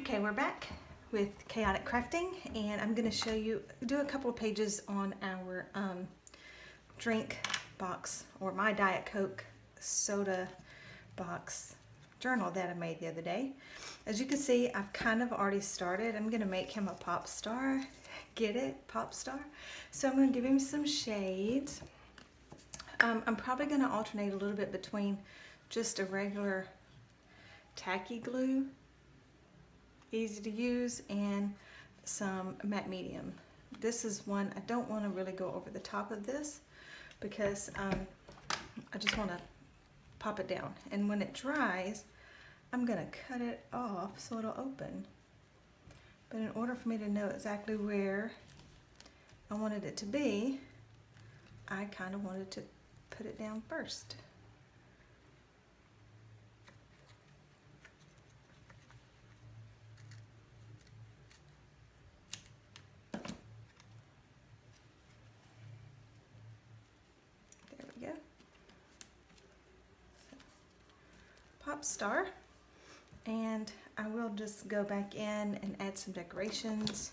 Okay, we're back with Chaotic Crafting, and I'm going to show you, do a couple of pages on our drink box, or my Diet Coke soda box journal that I made the other day. As you can see, I've kind of already started. I'm going to make him a pop star. Get it? Pop star. So I'm going to give him some shades. I'm probably going to alternate a little bit between just a regular tacky glue, easy to use, and some matte medium. This is one, I don't want to really go over the top of this because I just want to pop it down, and when it dries I'm going to cut it off so it'll open. But in order for me to know exactly where I wanted it to be, I kind of wanted to put it down first. There we go. Pop star. And I will just go back in and add some decorations.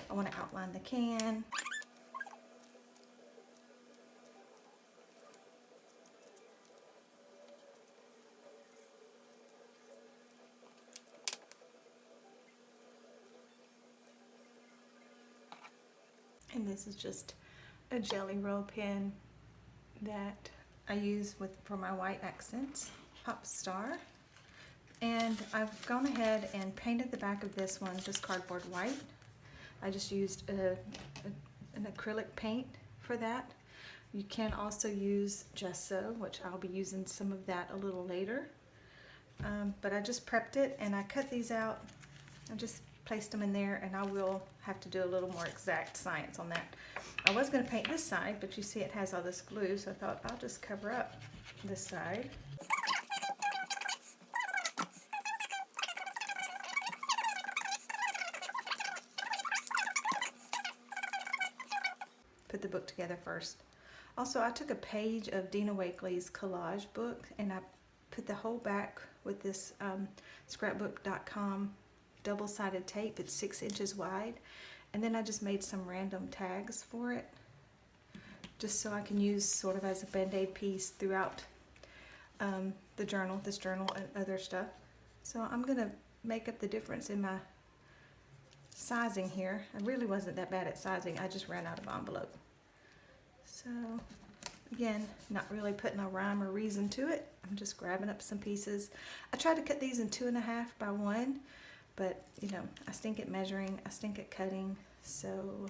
I want to outline the can. And this is just a jelly roll pen that I use for my white accents. Pop star. And I've gone ahead and painted the back of this one just cardboard white. I just used an acrylic paint for that. You can also use gesso, which I'll be using some of that a little later. But I just prepped it and I cut these out. I just placed them in there, and I will have to do a little more exact science on that. I was going to paint this side, but you see it has all this glue, so I thought I'll just cover up this side. Put the book together first. Also, I took a page of Dina Wakley's collage book and I put the whole back with this scrapbook.com double-sided tape. It's 6 inches wide, and then I just made some random tags for it just so I can use sort of as a band-aid piece throughout the journal, this journal, and other stuff. So I'm gonna make up the difference in my sizing here. I really wasn't that bad at sizing, I just ran out of envelope. So again, not really putting a rhyme or reason to it. I'm just grabbing up some pieces. I tried to cut these in 2.5 by 1, but you know, I stink at measuring, I stink at cutting, so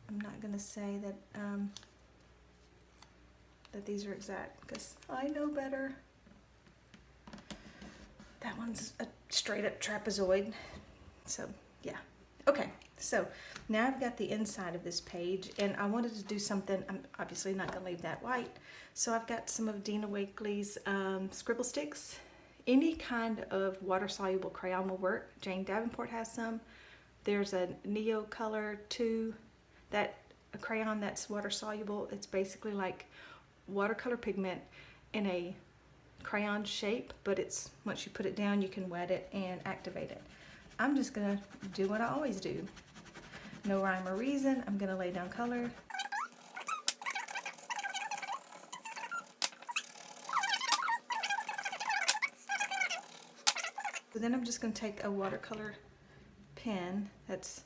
I'm not gonna say that that these are exact because I know better. That one's a straight up trapezoid, so yeah. Okay, so now I've got the inside of this page, and I wanted to do something. I'm obviously not going to leave that white, so I've got some of Dina Wakley's scribble sticks. Any kind of water-soluble crayon will work. Jane Davenport has some. There's a Neo Color 2, a crayon that's water-soluble. It's basically like watercolor pigment in a crayon shape, but it's once you put it down, you can wet it and activate it. I'm just gonna do what I always do. No rhyme or reason. I'm gonna lay down color. So then I'm just gonna take a watercolor pen, that's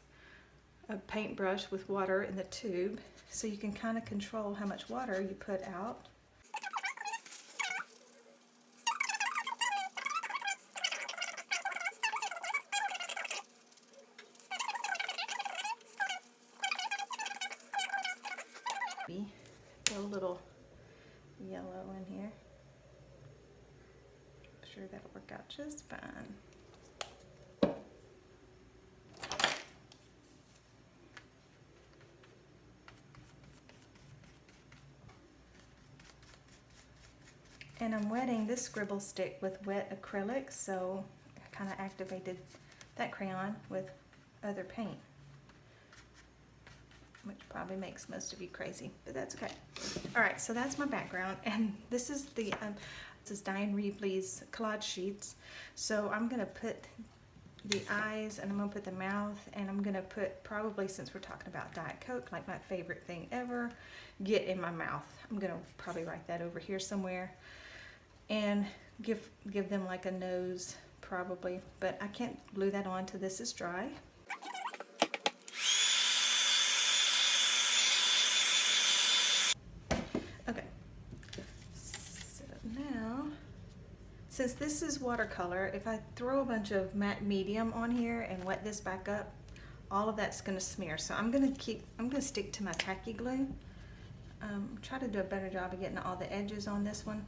a paintbrush with water in the tube, so you can kind of control how much water you put out. Throw a little yellow in here. I'm sure that'll work out just fine. And I'm wetting this scribble stick with wet acrylic, so I kind of activated that crayon with other paint, which probably makes most of you crazy, but that's okay. All right, so that's my background, and this is Diane Reevely's collage sheets. So I'm gonna put the eyes, and I'm gonna put the mouth, and I'm gonna put, probably, since we're talking about Diet Coke, like my favorite thing ever, get in my mouth. I'm gonna probably write that over here somewhere, and give them like a nose probably, but I can't glue that on till this is dry. Okay, so now, since this is watercolor, if I throw a bunch of matte medium on here and wet this back up, all of that's gonna smear. So I'm gonna stick to my tacky glue. Try to do a better job of getting all the edges on this one.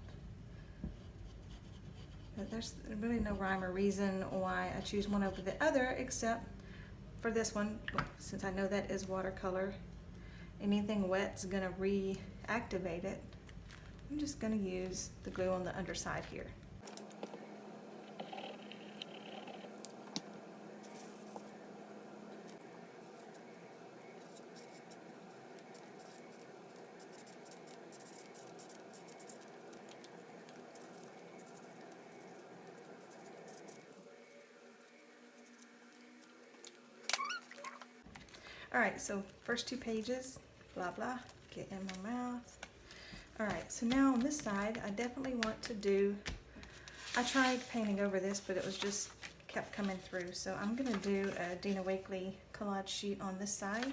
But there's really no rhyme or reason why I choose one over the other, except for this one, since I know that is watercolor. Anything wet's gonna reactivate it. I'm just gonna use the glue on the underside here. Alright, so first 2 pages, blah blah, get in my mouth. Alright, so now on this side, I definitely want to do, I tried painting over this, but it was just kept coming through. So I'm going to do a Dina Wakley collage sheet on this side.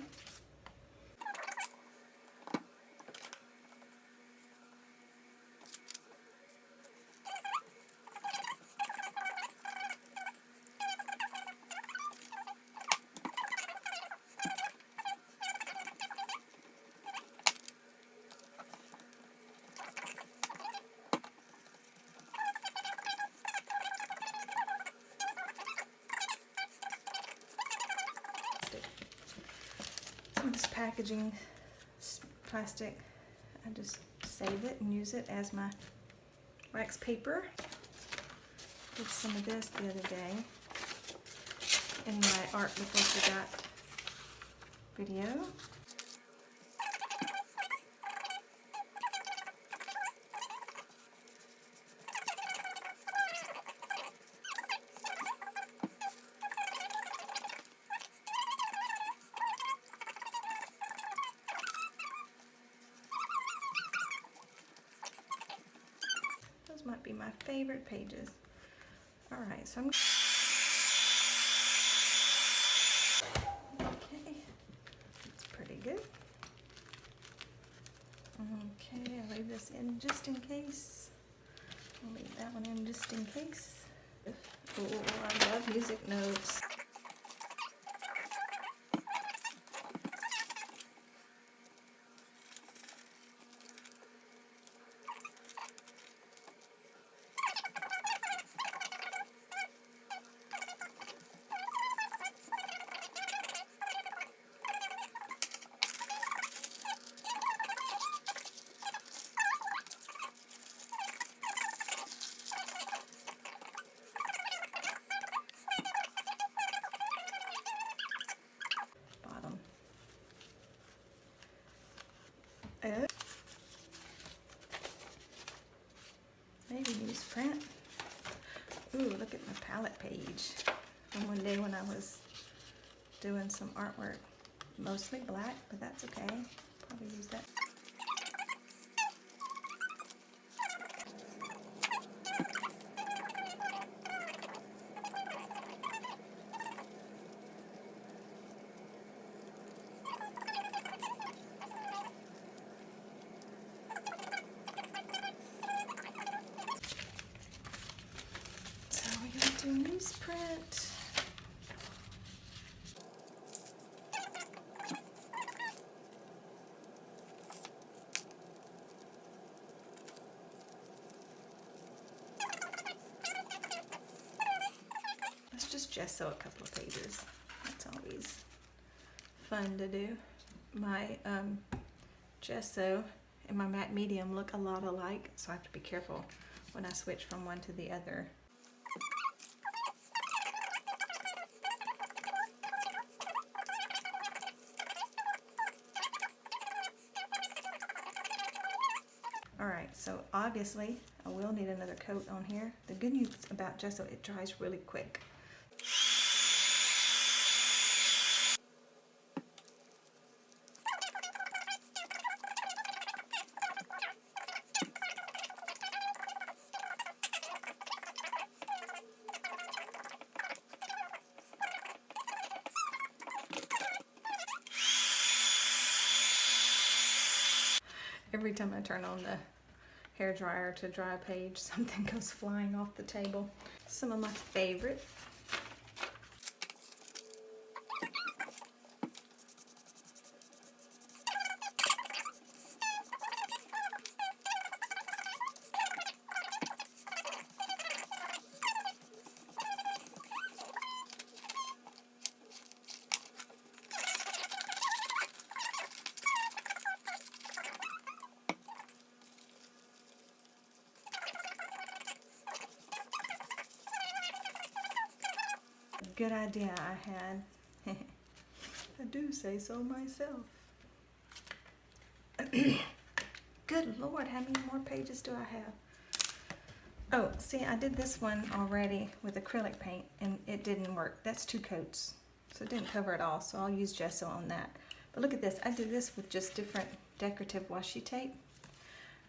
Some of this packaging plastic, I just save it and use it as my wax paper. Did some of this the other day in my Art Before Forgot video. Might be my favorite pages. All right, so I'm okay. It's pretty good. Okay, I'll leave this in just in case. I'll leave that one in just in case. Oh, I love music notes. Maybe newsprint. Ooh, look at my palette page from one day when I was doing some artwork. Mostly black, but that's okay. Probably use that. Newsprint. Let's just gesso a couple of pages. That's always fun to do. My gesso and my matte medium look a lot alike, so I have to be careful when I switch from one to the other. Alright, so obviously I will need another coat on here. The good news about gesso, it dries really quick. Every time I turn on the hair dryer to dry a page, something goes flying off the table. Some of my favorite. Good idea I had. I do say so myself. Good Lord, how many more pages do I have? Oh, see, I did this one already with acrylic paint and it didn't work. That's 2 coats, so it didn't cover it all, so I'll use gesso on that. But look at this, I did this with just different decorative washi tape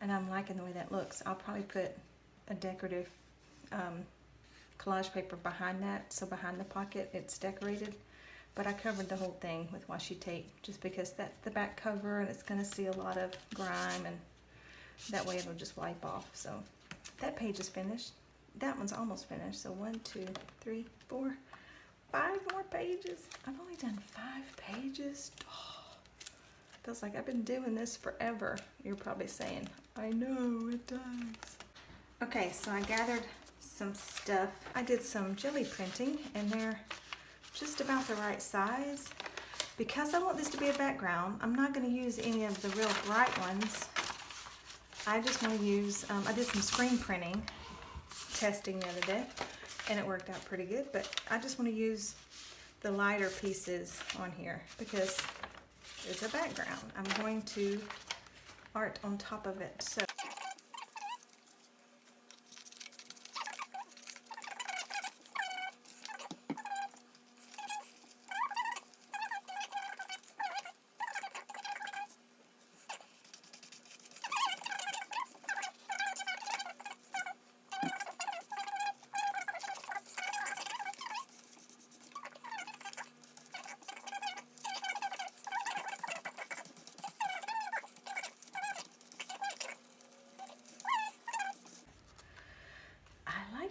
and I'm liking the way that looks. I'll probably put a decorative collage paper behind that, so behind the pocket it's decorated, but I covered the whole thing with washi tape just because that's the back cover and it's going to see a lot of grime, and that way it'll just wipe off. So that page is finished. That one's almost finished. So 1, 2, 3, 4, 5 more pages. I've only done 5 pages. Oh, feels like I've been doing this forever. You're probably saying, I know it does. Okay, so I gathered some stuff. I did some jelly printing and they're just about the right size. Because I want this to be a background, I'm not going to use any of the real bright ones. I just want to use, I did some screen printing testing the other day and it worked out pretty good, but I just want to use the lighter pieces on here because it's a background. I'm going to art on top of it. So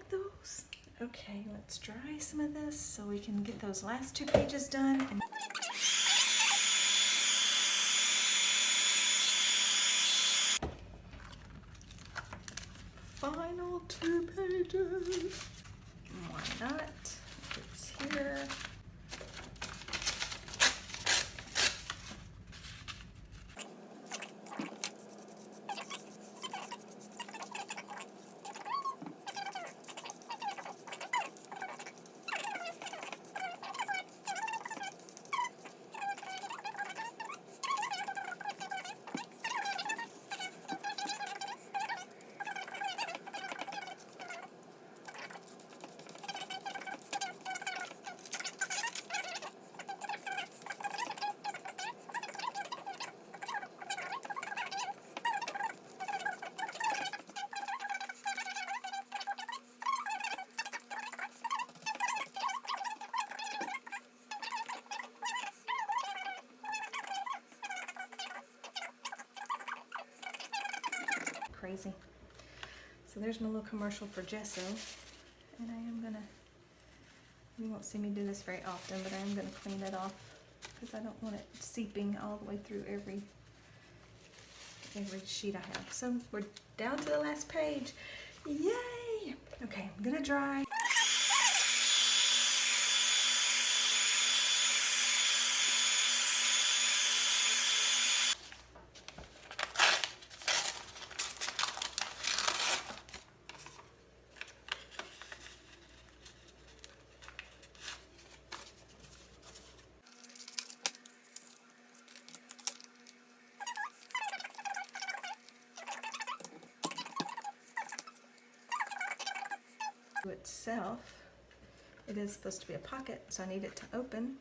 those. Okay, let's dry some of this so we can get those last 2 pages done. And final 2 pages. Why not? It's here. Crazy. So there's my little commercial for gesso, and I am gonna, you won't see me do this very often, but I am gonna clean it off because I don't want it seeping all the way through every sheet I have. So we're down to the last page. Yay! Okay, I'm gonna dry. Itself, it is supposed to be a pocket, so I need it to open,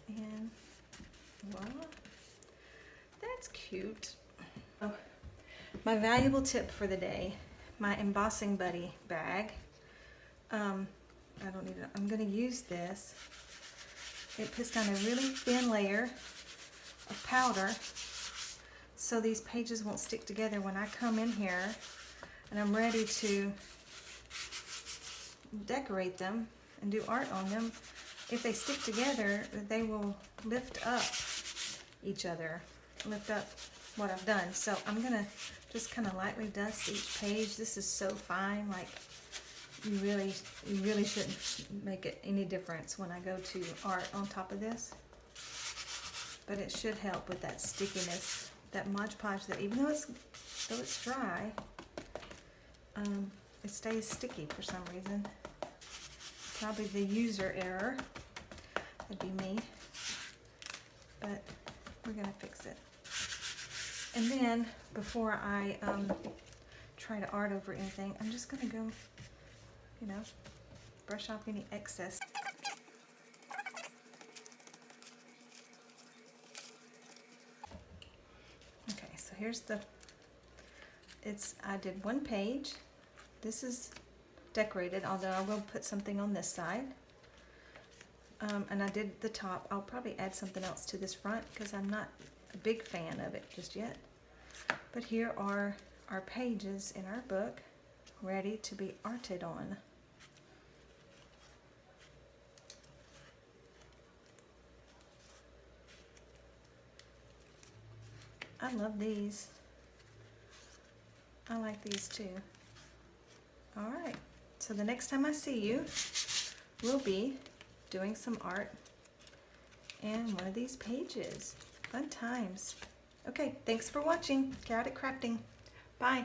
and voila, that's cute. Oh, my valuable tip for the day, my Embossing Buddy bag. I don't need it. I'm going to use this. It puts down a really thin layer of powder so these pages won't stick together when I come in here and I'm ready to decorate them and do art on them. If they stick together, they will lift up each other, lift up what I've done. So I'm gonna just kind of lightly dust each page. This is so fine, like you really shouldn't make it any difference when I go to art on top of this. But it should help with that stickiness, that Mod Podge, that even though it's dry, it stays sticky for some reason. Probably the user error. That'd be me. But we're gonna fix it. And then before I try to art over anything, I'm just gonna go, you know, brush off any excess. Okay, so here's I did one page. This is decorated, although I will put something on this side. And I did the top. I'll probably add something else to this front because I'm not a big fan of it just yet. But here are our pages in our book ready to be arted on. I love these. I like these too. Alright, so the next time I see you, we'll be doing some art and one of these pages. Fun times. Okay, thanks for watching Chaotic Crafting. Bye.